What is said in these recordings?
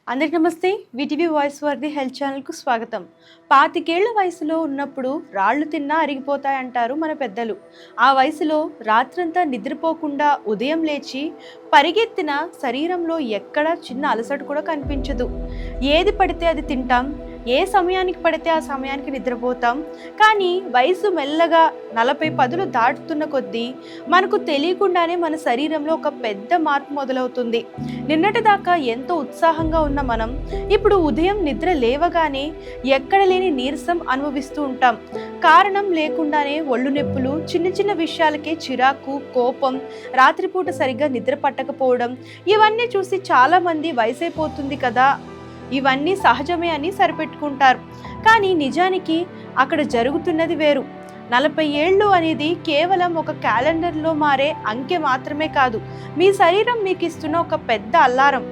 అందరికీ నమస్తే. VTV voice for the health ఛానల్కు స్వాగతం. 25 వయసులో ఉన్నప్పుడు రాళ్ళు తిన్నా అరిగిపోతాయంటారు మన పెద్దలు. ఆ వయసులో రాత్రంతా నిద్రపోకుండా ఉదయం లేచి పరిగెత్తిన శరీరంలో ఎక్కడ చిన్న అలసట కూడా కనిపించదు. ఏది పడితే అది తింటాం, ఏ సమయానికి పడితే ఆ సమయానికి నిద్రపోతాం. కానీ వయసు మెల్లగా 40 పదులు దాటుతున్న కొద్దీ మనకు తెలియకుండానే మన శరీరంలో ఒక పెద్ద మార్పు మొదలవుతుంది. నిన్నటిదాకా ఎంతో ఉత్సాహంగా ఉన్న మనం ఇప్పుడు ఉదయం నిద్ర లేవగానే ఎక్కడ లేని నీరసం అనుభవిస్తూ ఉంటాం. కారణం లేకుండానే ఒళ్ళు నొప్పులు, చిన్న చిన్న విషయాలకే చిరాకు, కోపం, రాత్రిపూట సరిగ్గా నిద్ర పట్టకపోవడం, ఇవన్నీ చూసి చాలామంది వయసైపోతుంది కదా, ఇవన్నీ సహజమే అని సరిపెట్టుకుంటారు. కానీ నిజానికి అక్కడ జరుగుతున్నది వేరు. 40 ఏళ్ళు అనేది కేవలం ఒక క్యాలెండర్లో మారే అంకె మాత్రమే కాదు, మీ శరీరం మీకు ఇస్తున్న ఒక పెద్ద అల్లారం.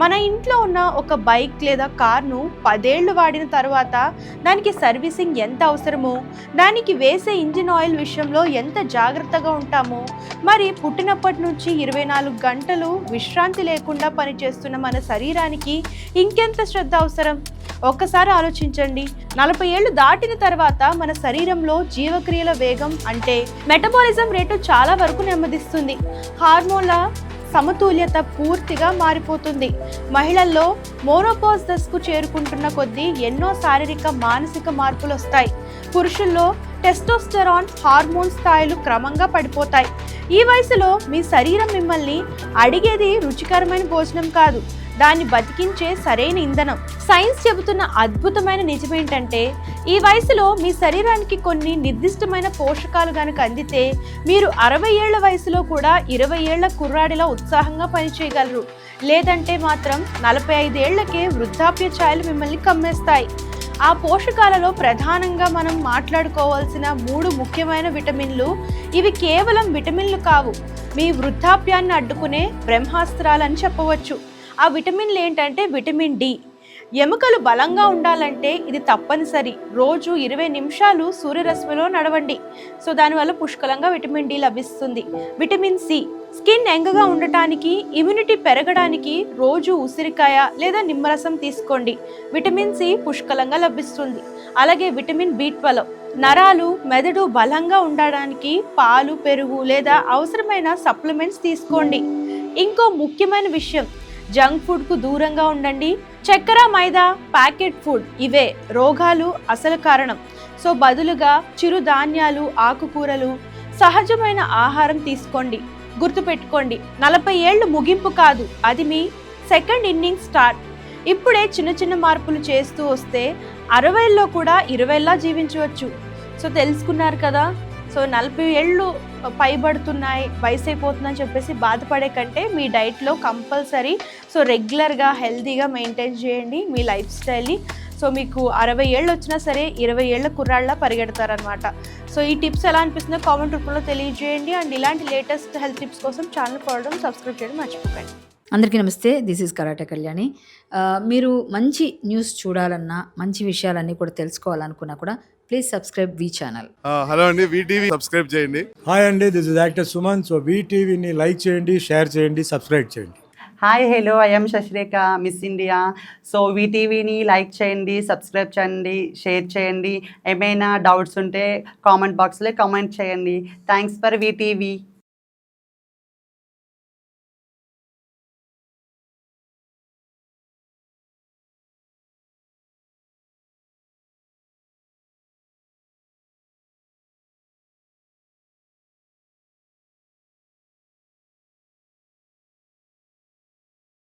మన ఇంట్లో ఉన్న ఒక బైక్ లేదా కార్ను 10 ఏళ్ళు వాడిన తర్వాత దానికి సర్వీసింగ్ ఎంత అవసరమో, దానికి వేసే ఇంజిన్ ఆయిల్ విషయంలో ఎంత జాగ్రత్తగా ఉంటామో, మరి పుట్టినప్పటి నుంచి 24 గంటలు విశ్రాంతి లేకుండా పనిచేస్తున్న మన శరీరానికి ఇంకెంత శ్రద్ధ అవసరం? ఒక్కసారి ఆలోచించండి. 40 ఏళ్ళు దాటిన తర్వాత మన శరీరంలో జీవక్రియల వేగం అంటే మెటబాలిజం రేటు చాలా వరకు నెమ్మదిస్తుంది. హార్మోన్ల సమతుల్యత పూర్తిగా మారిపోతుంది. మహిళల్లో మోనోపాజ్ దశకు చేరుకుంటున్న కొద్దీ ఎన్నో శారీరక మానసిక మార్పులు వస్తాయి. పురుషుల్లో టెస్టోస్టెరాన్ హార్మోన్ స్థాయిలు క్రమంగా పడిపోతాయి. ఈ వయసులో మీ శరీరం మిమ్మల్ని అడిగేది రుచికరమైన భోజనం కాదు, దాన్ని బతికించే సరైన ఇంధనం. సైన్స్ చెబుతున్న అద్భుతమైన నిజమేంటంటే, ఈ వయసులో మీ శరీరానికి కొన్ని నిర్దిష్టమైన పోషకాలు కనుక అందితే మీరు 60 ఏళ్ల వయసులో కూడా 20 ఏళ్ల కుర్రాడిలా ఉత్సాహంగా పనిచేయగలరు. లేదంటే మాత్రం 45 ఏళ్లకే వృద్ధాప్య ఛాయలు మిమ్మల్ని కమ్మేస్తాయి. ఆ పోషకాలలో ప్రధానంగా మనం మాట్లాడుకోవాల్సిన 3 ముఖ్యమైన విటమిన్లు. ఇవి కేవలం విటమిన్లు కావు, మీ వృద్ధాప్యాన్ని అడ్డుకునే బ్రహ్మాస్త్రాలని చెప్పవచ్చు. ఆ విటమిన్లు ఏంటంటే విటమిన్ డి. ఎముకలు బలంగా ఉండాలంటే ఇది తప్పనిసరి. రోజు 20 నిమిషాలు సూర్యరశ్మిలో నడవండి. సో దానివల్ల పుష్కలంగా విటమిన్ డి లభిస్తుంది. విటమిన్ సి, స్కిన్ యంగ్గా ఉండటానికి, ఇమ్యూనిటీ పెరగడానికి రోజు ఉసిరికాయ లేదా నిమ్మరసం తీసుకోండి. విటమిన్ సి పుష్కలంగా లభిస్తుంది. అలాగే విటమిన్ బి12, నరాలు, మెదడు బలంగా ఉండడానికి పాలు, పెరుగు లేదా అవసరమైన సప్లిమెంట్స్ తీసుకోండి. ఇంకో ముఖ్యమైన విషయం, జంక్ ఫుడ్కు దూరంగా ఉండండి. చక్కెర, మైదా, ప్యాకెట్ ఫుడ్ ఇవే రోగాలు అసలు కారణం. సో బదులుగా చిరుధాన్యాలు, ఆకుకూరలు, సహజమైన ఆహారం తీసుకోండి. గుర్తుపెట్టుకోండి, 40 ఏళ్ళు ముగింపు కాదు, అది మీ సెకండ్ ఇన్నింగ్ స్టార్ట్. ఇప్పుడే చిన్న చిన్న మార్పులు చేస్తూ వస్తే 60లో కూడా 20లా జీవించవచ్చు. సో తెలుసుకున్నారు కదా. సో 40 ఏళ్ళు పైబడుతున్నాయి, వయసు అయిపోతుందని చెప్పేసి బాధపడే కంటే మీ డైట్లో కంపల్సరీ రెగ్యులర్గా హెల్తీగా మెయింటైన్ చేయండి మీ లైఫ్ స్టైల్ని. సో మీకు 60 ఏళ్ళు వచ్చినా సరే 20 ఏళ్ల కుర్రాళ్ళ పరిగెడతారనమాట. సో ఈ టిప్స్ ఎలా అనిపిస్తుందో కామెంట్ రూపంలో తెలియజేయండి. అండ్ ఇలాంటి లేటెస్ట్ హెల్త్ టిప్స్ కోసం ఛానల్ ఫాలో సబ్స్క్రైబ్ చేయడం మర్చిపోకండి. అందరికీ నమస్తే. This is karate Kalyani. మీరు మంచి న్యూస్ చూడాలన్నా, మంచి విషయాలన్నీ కూడా తెలుసుకోవాలనుకున్నా కూడా ప్లీజ్ సబ్స్క్రైబ్ వి ఛానల్. హలో అండి, వీటీవీ సబ్స్క్రైబ్ చేయండి. హాయ్ అండి, this is actor Suman. So వీటీవీని లైక్ చేయండి, షేర్ చేయండి, సబ్స్క్రైబ్ చేయండి. Hi hello, I'm Shashirekha, Miss India. So వీటీవీని లైక్ చేయండి, సబ్స్క్రైబ్ చేయండి, షేర్ చేయండి. ఏమైనా డౌట్స్ ఉంటే కామెంట్ బాక్స్లో కామెంట్ చేయండి. Thanks for VTV.